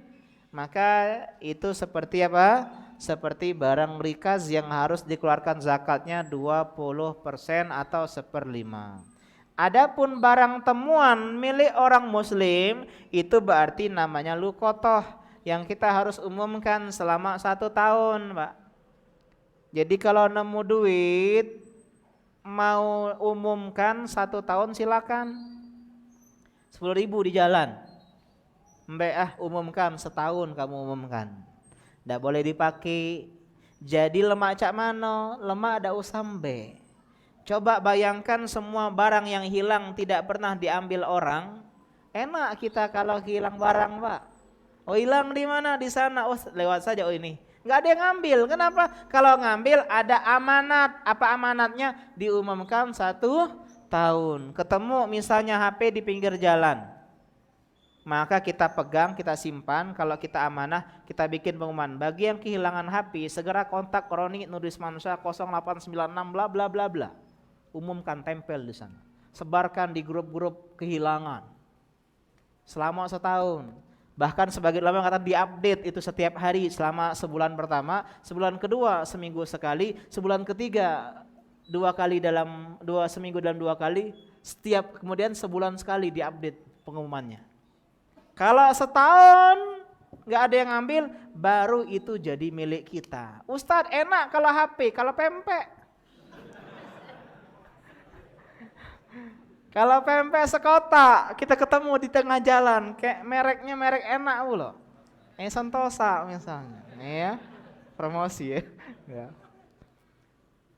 maka itu seperti apa? Seperti barang rikas yang harus dikeluarkan zakatnya 20% atau 1/5. Adapun barang temuan milik orang Muslim itu berarti namanya lukotoh yang kita harus umumkan selama 1 tahun, Pak. Jadi kalau nemu duit mau umumkan 1 tahun silakan, 10.000 di jalan, umumkan setahun kamu umumkan, ndak boleh dipakai. Jadi lemak cak mano, lemak ada usambe. Coba bayangkan semua barang yang hilang tidak pernah diambil orang. Enak kita kalau hilang barang, Pak. Oh hilang di mana? Di sana. Oh lewat saja. Oh ini Nggak ada yang ngambil. Kenapa? Kalau ngambil ada amanat. Apa amanatnya? Diumumkan 1 tahun. Ketemu misalnya HP di pinggir jalan. Maka kita pegang, kita simpan. Kalau kita amanah, kita bikin pengumuman. Bagi yang kehilangan HP, segera kontak Roni Nurismansyah 0896 bla bla bla bla. Umumkan, tempel di sana. Sebarkan di grup-grup kehilangan. Selama 1 tahun. Bahkan sebagai ulama kata diupdate itu setiap hari selama sebulan pertama, sebulan kedua seminggu sekali, sebulan ketiga 2 kali dalam seminggu dalam 2 kali, setiap kemudian sebulan sekali diupdate pengumumannya. Kalau 1 tahun nggak ada yang ngambil, baru itu jadi milik kita. Ustadz enak kalau HP, kalau pempek. Kalau pempek sekotak, kita ketemu di tengah jalan, kayak mereknya merek enak loh. Sentosa misalnya, ya. Promosi ya. Ya.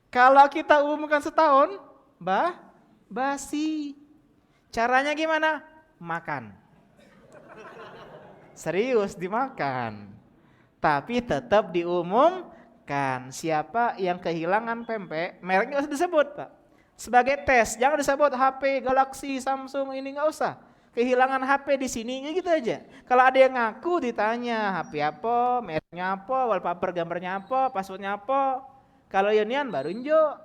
Kalau kita umumkan 1 tahun, basi. Caranya gimana? Makan. Serius dimakan. Tapi tetap diumumkan. Siapa yang kehilangan pempek, mereknya harus disebut, Pak. Sebagai tes, jangan disebut HP, Galaxy, Samsung, ini nggak usah. Kehilangan HP di sini gitu aja. Kalau ada yang ngaku ditanya HP apa, mereknya apa, wallpaper gambarnya apa, passwordnya apa. Kalau Yunian baru injo.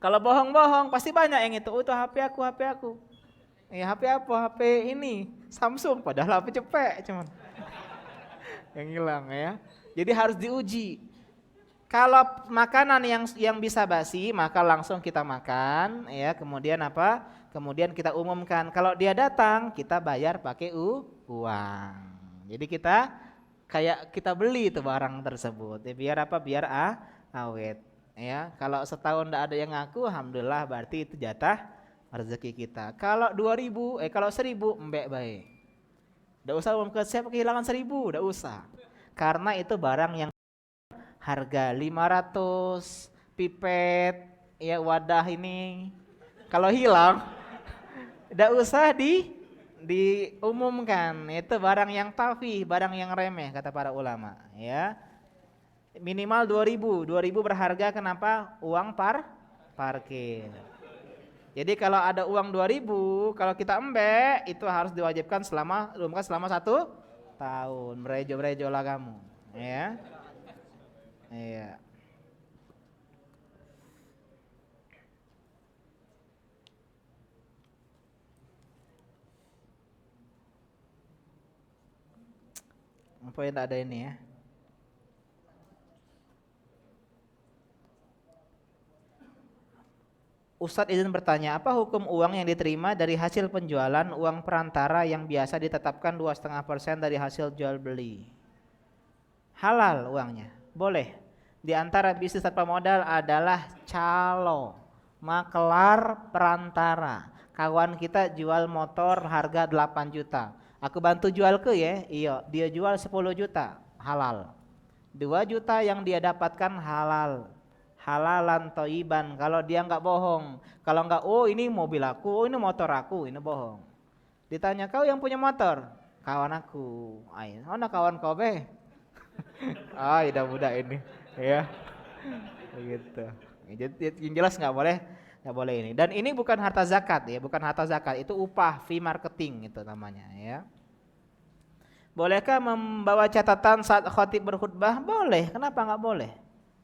Kalau bohong-bohong pasti banyak yang itu HP aku, HP aku. HP apa? HP ini Samsung, padahal HP cepek cuman. Yang hilang ya. Jadi harus diuji. Kalau makanan yang bisa basi, maka langsung kita makan, ya. Kemudian apa? Kemudian kita umumkan. Kalau dia datang, kita bayar pakai uang. Jadi kita kayak kita beli itu barang tersebut. Ya, biar apa? Biar awet. Ya. Kalau 1 tahun tidak ada yang ngaku, alhamdulillah berarti itu jatah rezeki kita. Kalau 2.000, kalau 1.000, embek baik. Tidak usah umumkan siapa kehilangan 1.000, tidak usah. Karena itu barang yang harga 500, pipet, ya wadah ini. Kalau hilang, tidak usah diumumkan. Itu barang yang tafih, barang yang remeh kata para ulama. Ya, minimal 2.000. 2.000 berharga kenapa? Uang parkir. Jadi kalau ada uang 2.000, kalau kita embek itu harus diwajibkan selama 1 tahun. Berejo lah kamu, ya. Iya. Apa yang tak ada ini ya? Ustadz izin bertanya, apa hukum uang yang diterima dari hasil penjualan uang perantara yang biasa ditetapkan 2,5% dari hasil jual beli? Halal uangnya, boleh. Di antara bisnis tanpa modal adalah calo, makelar perantara. Kawan kita jual motor harga 8 juta. Aku bantu jual ke ya, iya, dia jual 10 juta, halal. 2 juta yang dia dapatkan halal. Halalan toiban, kalau dia nggak bohong. Kalau nggak, oh ini mobil aku, oh ini motor aku, ini bohong. Ditanya, kau yang punya motor? Kawan aku. Ay, mana kawan kau be? Udah muda ini, ya, begitu. Jadi yang jelas nggak boleh ini. Dan ini bukan harta zakat ya, bukan harta zakat, itu upah, fee marketing itu namanya ya. Bolehkah membawa catatan saat khatib berkhutbah? Boleh, kenapa nggak boleh?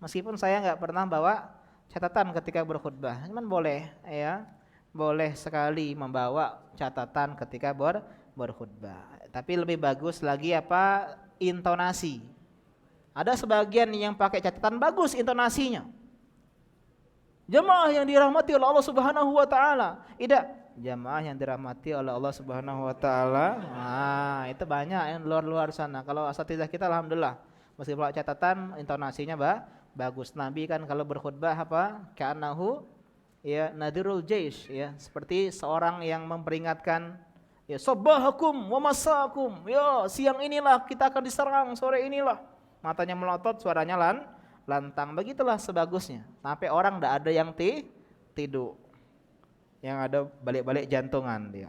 Meskipun saya nggak pernah bawa catatan ketika berkhutbah, cuman boleh ya, boleh sekali membawa catatan ketika berkhutbah. Tapi lebih bagus lagi apa? Intonasi. Ada sebagian yang pakai catatan bagus intonasinya. Jamaah yang dirahmati oleh Allah Subhanahu wa taala. Tidak, jamaah yang dirahmati oleh Allah Subhanahu wa taala. Nah, itu banyak yang luar-luar sana. Kalau asatidzah kita alhamdulillah meskipun bawa catatan intonasinya bagus. Nabi kan kalau berkhutbah apa? Ka'annahu ya nadirul jaish ya, seperti seorang yang memperingatkan ya sabahakum wa masakum. Ya, siang inilah kita akan diserang, sore inilah. Matanya melotot, suaranya lantang. Begitulah sebagusnya. Sampai orang tidak ada yang tidur, yang ada balik-balik jantungan dia.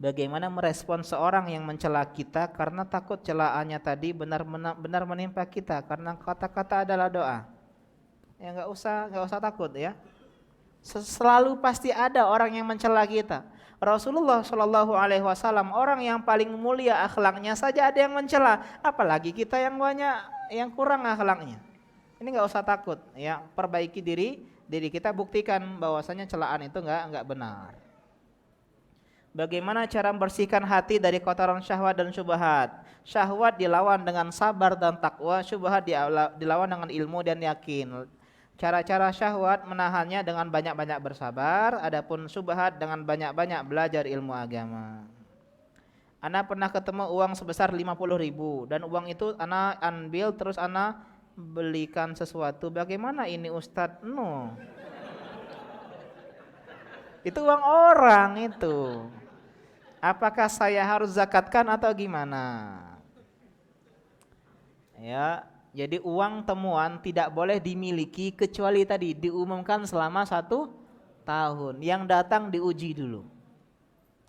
Bagaimana merespon seorang yang mencela kita karena takut celaannya tadi benar menimpa kita, karena kata-kata adalah doa. Ya nggak usah takut ya. Selalu pasti ada orang yang mencela kita. Rasulullah Shallallahu Alaihi Wasallam orang yang paling mulia akhlaknya saja ada yang mencela, apalagi kita yang banyak yang kurang akhlaknya. Ini nggak usah takut ya, perbaiki diri kita, buktikan bahwasanya celaan itu nggak benar. Bagaimana cara membersihkan hati dari kotoran syahwat dan syubhat? Syahwat dilawan dengan sabar dan takwa, syubhat dilawan dengan ilmu dan yakin. Cara-cara syahwat menahannya dengan banyak-banyak bersabar, adapun syubhat dengan banyak-banyak belajar ilmu agama. Ana pernah ketemu uang sebesar 50.000 dan uang itu ana ambil terus ana belikan sesuatu. Bagaimana ini Ustadz? No. Itu uang orang itu. Apakah saya harus zakatkan atau gimana? Ya, jadi uang temuan tidak boleh dimiliki kecuali tadi diumumkan selama 1 tahun. Yang datang diuji dulu.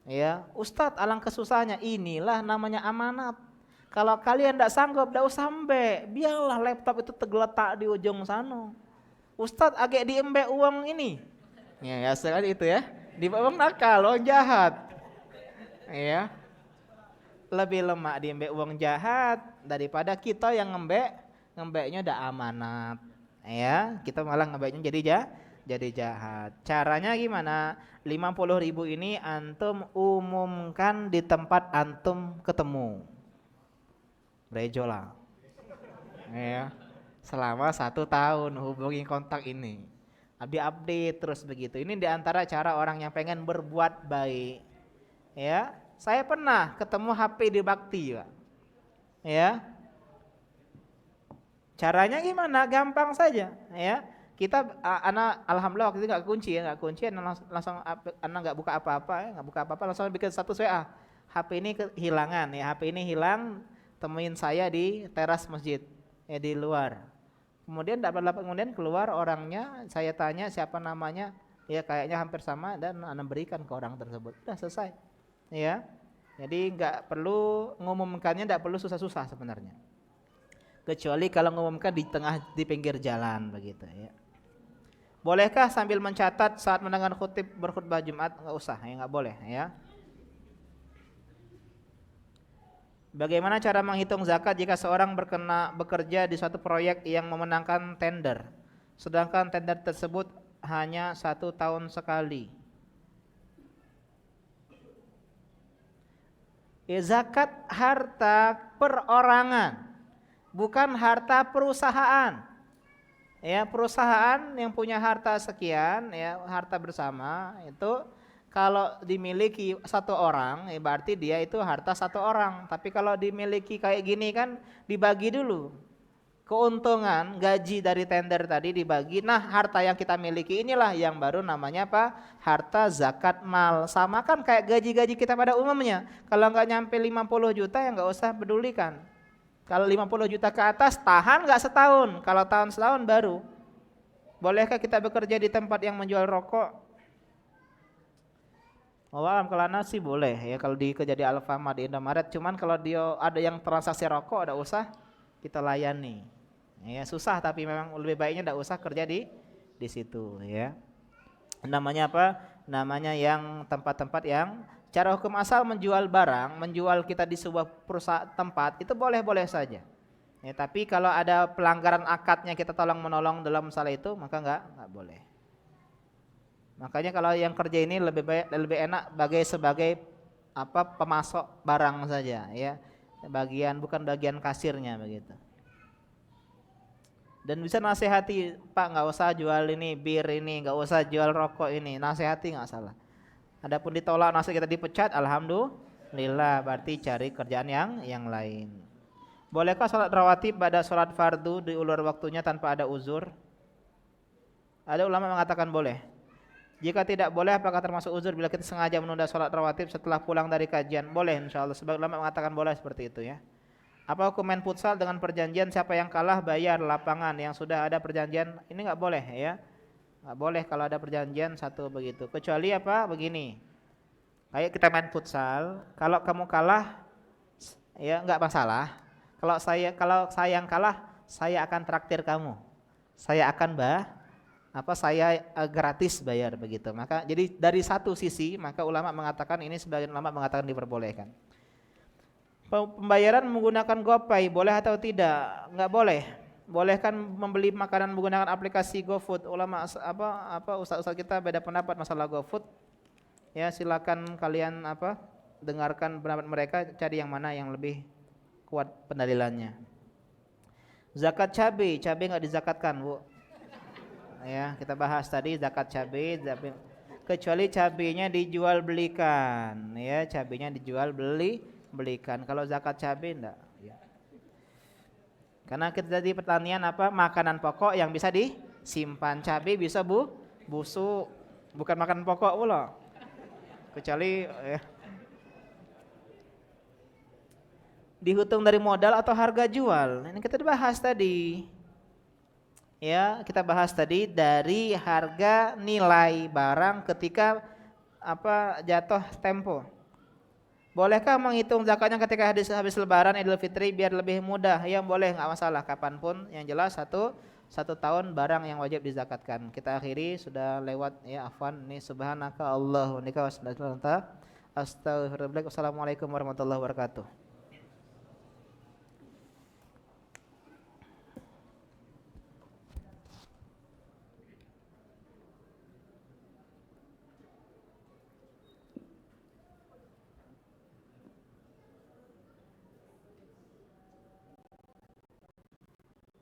Ya, Ustadz alangkah susahnya. Inilah namanya amanat. Kalau kalian tidak sanggup, tidak usah embe. Biarlah laptop itu tergeletak di ujung sana. Ustadz agak diembe uang ini. Ya, sekali itu ya. Di uang nakal, uang jahat. Ya, lebih lemak diembe uang jahat daripada kita yang ngembeknya udah amanat. Ya, kita malah ngembeknya jadi jahat. Caranya gimana? 50.000 ini antum umumkan di tempat antum ketemu. Rejola. Ya, selama 1 tahun hubungi kontak ini. Update terus begitu. Ini diantara cara orang yang pengen berbuat baik. Ya, saya pernah ketemu HP di Bakti, Pak. Ya. Caranya gimana? Gampang saja, ya. Kita anak alhamdulillah waktu itu enggak kunci, langsung anak enggak buka apa-apa, langsung bikin status WA. HP ini kehilangan ya, HP ini hilang, temuin saya di teras masjid, ya di luar. Kemudian kemudian keluar orangnya, saya tanya siapa namanya, ya kayaknya hampir sama dan anak berikan ke orang tersebut. Udah selesai. Ya, jadi nggak perlu ngumumkannya, nggak perlu susah-susah sebenarnya. Kecuali kalau ngumumkan di pinggir jalan begitu ya. Bolehkah sambil mencatat saat mendengar berkhutbah Jumat? Nggak usah ya, nggak boleh ya. Bagaimana cara menghitung zakat jika seorang bekerja di suatu proyek yang memenangkan tender, sedangkan tender tersebut hanya 1 tahun sekali? Ya, zakat harta perorangan, bukan harta perusahaan. Ya, perusahaan yang punya harta sekian, ya harta bersama itu kalau dimiliki 1 orang, ya berarti dia itu harta 1 orang. Tapi kalau dimiliki kayak gini kan dibagi dulu. Keuntungan gaji dari tender tadi dibagi. Nah, harta yang kita miliki inilah yang baru namanya apa? Harta zakat mal. Sama kan kayak gaji-gaji kita pada umumnya. Kalau nggak nyampe 50 juta ya nggak usah pedulikan. Kalau 50 juta ke atas tahan nggak setahun. Kalau setahun baru. Bolehkah kita bekerja di tempat yang menjual rokok? Wallahualam, kalau anak sih boleh ya kalau kerja di Alfamart, di Indomaret. Cuman kalau dia ada yang transaksi rokok, ada usah kita layani. Ya, susah tapi memang lebih baiknya tidak usah kerja di situ ya. Namanya apa? Namanya yang tempat-tempat yang cara hukum asal menjual barang, menjual kita di sebuah perusahaan tempat itu boleh-boleh saja. Ya, tapi kalau ada pelanggaran akadnya kita tolong menolong dalam masalah itu maka enggak boleh. Makanya kalau yang kerja ini lebih enak sebagai apa pemasok barang saja ya. Bukan bagian kasirnya begitu. Dan bisa nasihati, Pak nggak usah jual ini bir ini, nggak usah jual rokok ini, nasihati nggak salah. Adapun ditolak nasihat kita dipecat, alhamdulillah berarti cari kerjaan yang lain. Bolehkah sholat rawatib pada sholat fardu diulur waktunya tanpa ada uzur? Ada ulama mengatakan boleh. Jika tidak boleh, apakah termasuk uzur bila kita sengaja menunda sholat rawatib setelah pulang dari kajian? Boleh, insya Allah. Sebagian ulama mengatakan boleh seperti itu ya. Apa hukum main futsal dengan perjanjian siapa yang kalah bayar lapangan yang sudah ada perjanjian? Ini nggak boleh ya. Nggak boleh kalau ada perjanjian satu begitu. Kecuali apa? Begini. Kayak kita main futsal, kalau kamu kalah ya nggak masalah. Kalau saya yang kalah, saya akan traktir kamu. Saya akan saya gratis bayar begitu. Maka jadi dari satu sisi maka ulama mengatakan ini, sebagian ulama mengatakan diperbolehkan. Pembayaran menggunakan GoPay boleh atau tidak? Enggak boleh. Bolehkan membeli makanan menggunakan aplikasi GoFood. Ulama ustaz-ustaz kita beda pendapat masalah GoFood. Ya, silakan kalian dengarkan pendapat mereka, cari yang mana yang lebih kuat pendalilannya. Zakat cabai enggak dizakatkan, Bu. Ya, kita bahas tadi zakat cabai, kecuali cabainya dijual belikan, ya, cabainya dijual belikan. Kalau zakat cabai enggak, ya. Karena kita di pertanian makanan pokok yang bisa disimpan. Cabai bisa busuk, bukan makanan pokok pula. Kecuali dihitung dari modal atau harga jual. Ini kita bahas tadi. Ya, kita bahas tadi dari harga nilai barang ketika jatuh tempo. Bolehkah menghitung zakatnya ketika habis lebaran Idul Fitri biar lebih mudah? Ya boleh, nggak masalah kapanpun. Yang jelas satu tahun barang yang wajib dizakatkan. Kita akhiri, sudah lewat ya, afwan. Ini subhanaka Allahumma wa bihamdika astaghfiruka wa atubu ilaik. Assalamualaikum warahmatullahi wabarakatuh.